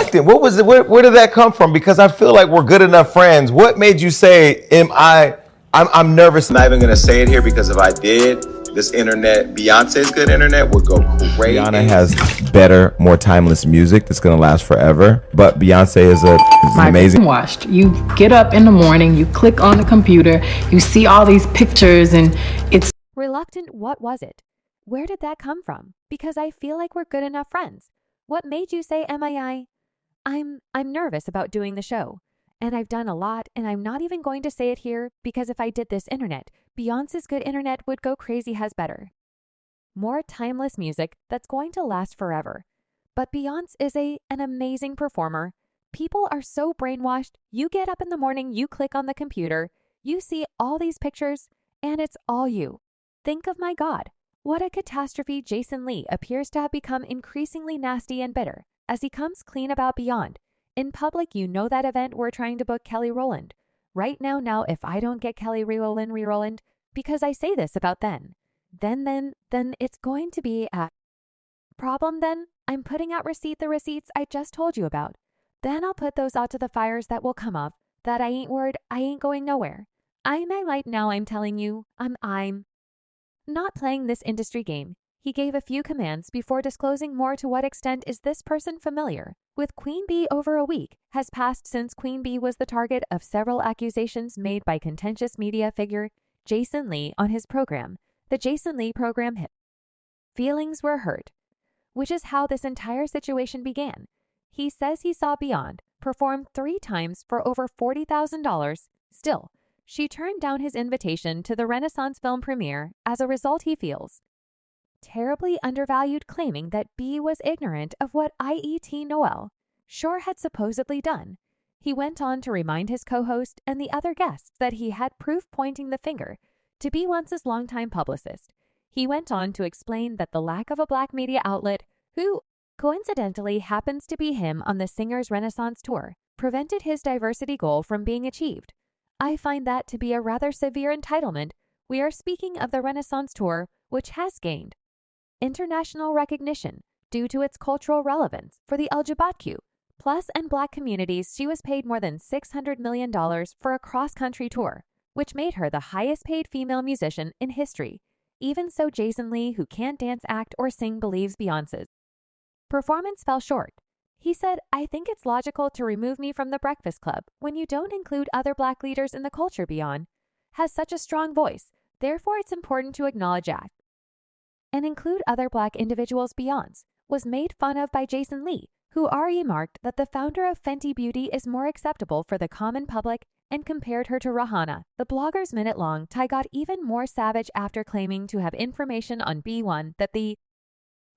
reluctant? What was it? Where did that come from? Because I feel like we're good enough friends. What made you say, I'm nervous. I'm not even gonna say it here because if I did, this internet, Beyonce's good internet would go crazy. Rihanna has better, more timeless music that's gonna last forever. But Beyonce is amazing. Washed. You get up in the morning, you click on the computer, you see all these pictures, and it's reluctant. What was it? Where did that come from? Because I feel like we're good enough friends. What made you say I'm nervous about doing the show. And I've done a lot, and I'm not even going to say it here because if I did this internet, Beyonce's good internet would go crazy has better. More timeless music that's going to last forever. But Beyonce is an amazing performer. People are so brainwashed. You get up in the morning, you click on the computer, you see all these pictures, and it's all you. Think of my God. What a catastrophe. Jason Lee appears to have become increasingly nasty and bitter as he comes clean about Beyond. In public, you know that event we're trying to book Kelly Rowland. Right now, if I don't get Kelly Rowland, because I say this about then it's going to be a problem then. I'm putting out the receipts I just told you about. Then I'll put those out to the fires that will come up, that I ain't worried, I ain't going nowhere. I'm right now, I'm telling you, I'm not playing this industry game. He gave a few commands before disclosing more. To what extent is this person familiar with Queen Bee? Over a week has passed since Queen Bee was the target of several accusations made by contentious media figure Jason Lee on his program. The Jason Lee program hit. Feelings were hurt, which is how this entire situation began. He says he saw Beyond perform 3 times for over $40,000. Still, she turned down his invitation to the Renaissance film premiere. As a result, he feels terribly undervalued, claiming that B was ignorant of what IET Noel Shore had supposedly done. He went on to remind his co-host and the other guests that he had proof, pointing the finger to Beyonce's longtime publicist. He went on to explain that the lack of a black media outlet, who coincidentally happens to be him on the singer's Renaissance tour, prevented his diversity goal from being achieved. I find that to be a rather severe entitlement. We are speaking of the Renaissance tour, which has gained international recognition due to its cultural relevance for the LGBTQ plus and black communities. She was paid more than $600 million for a cross-country tour, which made her the highest paid female musician in history. Even so, Jason Lee, who can't dance, act, or sing, believes Beyonce's performance fell short. He said, I think it's logical to remove me from the Breakfast Club when you don't include other black leaders in the culture. Beyond has such a strong voice. Therefore, it's important to acknowledge act and include other black individuals. Beyonce was made fun of by Jason Lee, who remarked that the founder of Fenty Beauty is more acceptable for the common public and compared her to Rihanna. The blogger's minute-long tie got even more savage after claiming to have information on B1 that the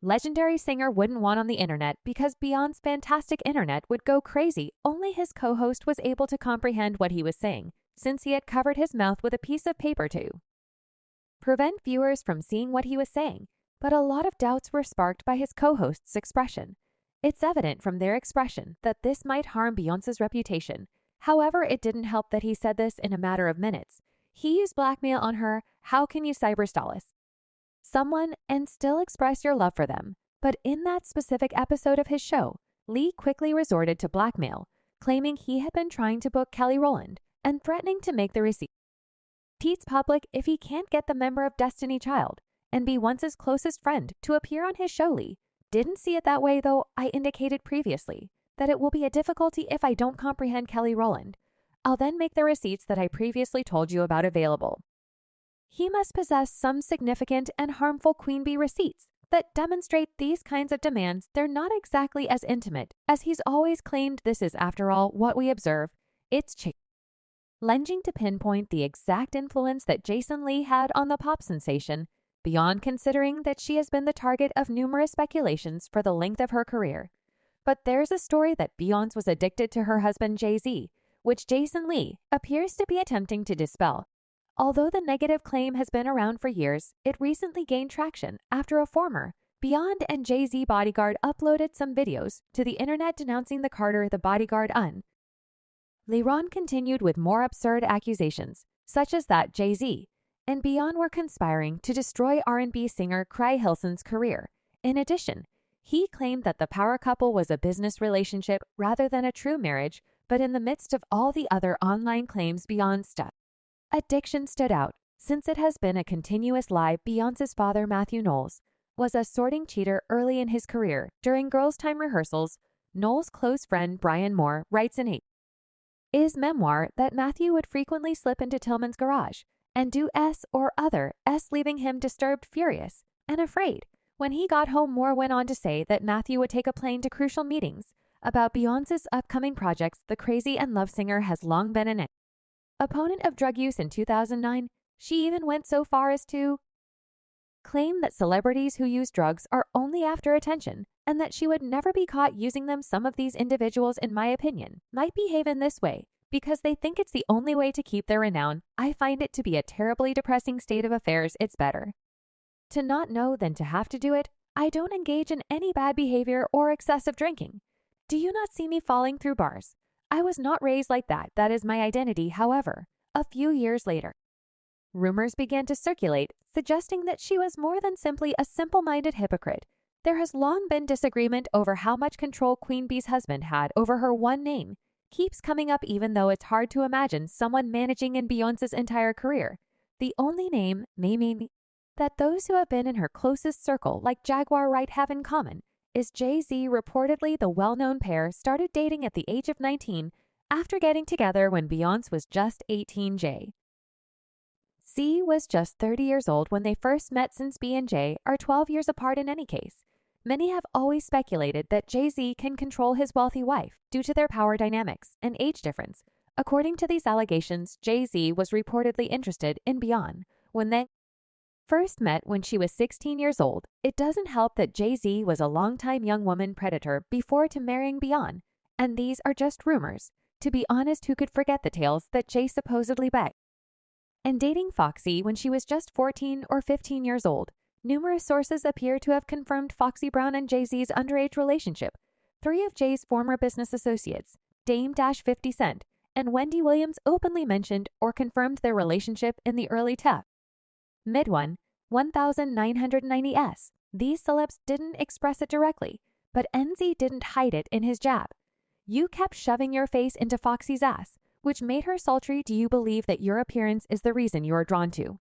legendary singer wouldn't want on the internet because Beyonce's fantastic internet would go crazy. Only his co-host was able to comprehend what he was saying, since he had covered his mouth with a piece of paper to prevent viewers from seeing what he was saying. But a lot of doubts were sparked by his co-host's expression. It's evident from their expression that this might harm Beyonce's reputation. However, it didn't help that he said this in a matter of minutes. He used blackmail on her. How can you cyberstalk someone and still express your love for them? But in that specific episode of his show, Lee quickly resorted to blackmail, claiming he had been trying to book Kelly Rowland and threatening to make the receipts public if he can't get the member of Destiny Child and be Once's closest friend to appear on his show. Lee didn't see it that way, though. I indicated previously that it will be a difficulty if I don't comprehend Kelly Rowland. I'll then make the receipts that I previously told you about available. He must possess some significant and harmful Queen Bee receipts that demonstrate these kinds of demands. They're not exactly as intimate as he's always claimed. This is, after all, what we observe. It's challenging to pinpoint the exact influence that Jason Lee had on the pop sensation, beyond considering that she has been the target of numerous speculations for the length of her career. But there's a story that Beyonce was addicted to her husband Jay-Z, which Jason Lee appears to be attempting to dispel. Although the negative claim has been around for years, it recently gained traction after a former Beyond and Jay-Z bodyguard uploaded some videos to the internet denouncing the Carter the bodyguard un. LeBron continued with more absurd accusations, such as that Jay-Z and Beyond were conspiring to destroy R&B singer Cry Hilson's career. In addition, He claimed that the power couple was a business relationship rather than a true marriage, but in the midst of all the other online claims Beyonce addiction stood out, since it has been a continuous lie. Beyonce's father, Matthew Knowles, was a sorting cheater early in his career. During Girls' Time rehearsals, Knowles' close friend Brian Moore writes in his memoir that Matthew would frequently slip into Tillman's garage and do S or other S, leaving him disturbed, furious, and afraid. When he got home, Moore went on to say that Matthew would take a plane to crucial meetings about Beyonce's upcoming projects. The crazy and love singer has long been an opponent of drug use. In 2009, she even went so far as to claim that celebrities who use drugs are only after attention and that she would never be caught using them. Some of these individuals, in my opinion, might behave in this way because they think it's the only way to keep their renown. I find it to be a terribly depressing state of affairs. It's better to not know than to have to do it. I don't engage in any bad behavior or excessive drinking. Do you not see me falling through bars? I was not raised like that. That is my identity. However, a few years later, rumors began to circulate suggesting that she was more than simply a simple-minded hypocrite. There has long been disagreement over how much control Queen Bee's husband had over her one name. Keeps coming up, even though it's hard to imagine someone managing in Beyonce's entire career. The only name may mean that those who have been in her closest circle, like Jaguar Wright, have in common is Jay-Z. Reportedly, the well-known pair started dating at the age of 19 after getting together when Beyonce was just 18. Jay-Z was just 30 years old when they first met. Since B and J are 12 years apart in any case, many have always speculated that Jay-Z can control his wealthy wife due to their power dynamics and age difference. According to these allegations, Jay-Z was reportedly interested in Beyonce when they first met when she was 16 years old. It doesn't help that Jay-Z was a longtime young woman predator before to marrying Beyonce, and these are just rumors. To be honest, who could forget the tales that Jay supposedly begged and dating Foxy when she was just 14 or 15 years old. Numerous sources appear to have confirmed Foxy Brown and Jay-Z's underage relationship. 3 of Jay's former business associates, Dame 50 Cent and Wendy Williams, openly mentioned or confirmed their relationship in the early mid 1990s. These celebs didn't express it directly, but NZ didn't hide it in his jab. You kept shoving your face into Foxy's ass, which made her sultry. Do you believe that your appearance is the reason you are drawn to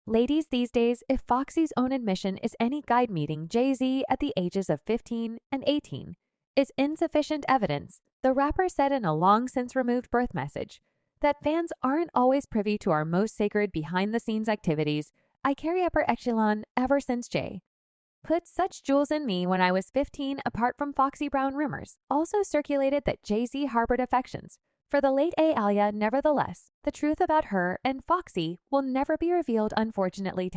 ladies these days? If Foxy's own admission is any guide, meeting Jay-Z at the ages of 15 and 18 is insufficient evidence. The rapper said in a long since removed birth message that fans aren't always privy to our most sacred behind-the-scenes activities. I carry upper echelon ever since Jay put such jewels in me when I was 15. Apart from Foxy Brown, rumors also circulated that Jay-Z harbored affections for the late Aaliyah. Nevertheless, the truth about her and Foxy will never be revealed, unfortunately.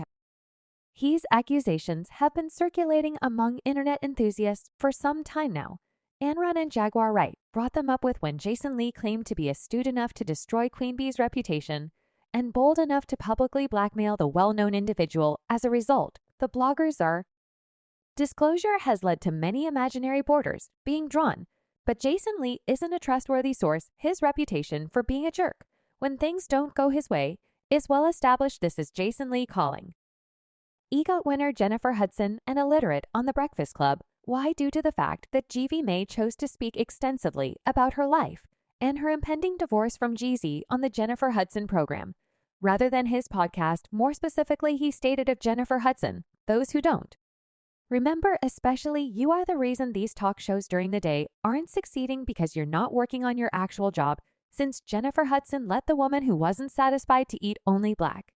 His accusations have been circulating among internet enthusiasts for some time now. Anran and Jaguar Wright brought them up with when Jason Lee claimed to be astute enough to destroy Queen Bee's reputation and bold enough to publicly blackmail the well-known individual. As a result, the blogger's disclosure has led to many imaginary borders being drawn. But Jason Lee isn't a trustworthy source. His reputation for being a jerk when things don't go his way is well established. This is Jason Lee calling EGOT winner Jennifer Hudson an illiterate on The Breakfast Club. Why? Due to the fact that GV May chose to speak extensively about her life and her impending divorce from Jeezy on the Jennifer Hudson program, rather than his podcast. More specifically, he stated of Jennifer Hudson, those who don't remember, especially you, are the reason these talk shows during the day aren't succeeding because you're not working on your actual job. Since Jennifer Hudson let the woman who wasn't satisfied to eat only black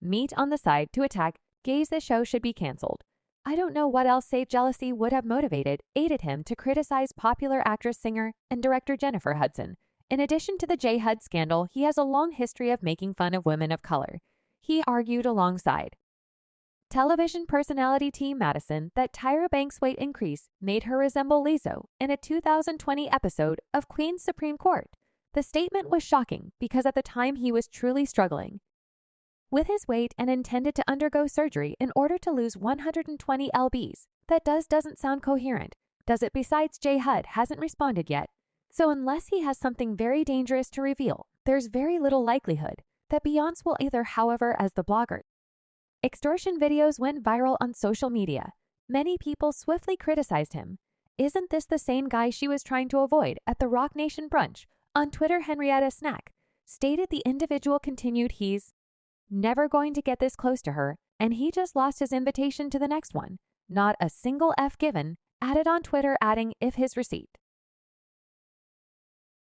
meat on the side to attack gays, the show should be canceled. I don't know what else save jealousy would have aided him to criticize popular actress, singer, and director Jennifer Hudson. In addition to the J. Hud scandal, he has a long history of making fun of women of color. He argued alongside television personality T. Madison that Tyra Banks' weight increase made her resemble Lizzo in a 2020 episode of Queen's Supreme Court. The statement was shocking because at the time he was truly struggling with his weight and intended to undergo surgery in order to lose 120 lbs. That doesn't sound coherent, does it? Besides, J. Hud hasn't responded yet, so unless he has something very dangerous to reveal, there's very little likelihood that Beyonce will either. However, as the blogger extortion videos went viral on social media, Many people swiftly criticized him. Isn't this the same guy she was trying to avoid at the Rock Nation brunch? On Twitter, Henrietta Snack stated the individual continued he's never going to get this close to her, and he just lost his invitation to the next one. Not a single F given, added on Twitter, adding if his receipt.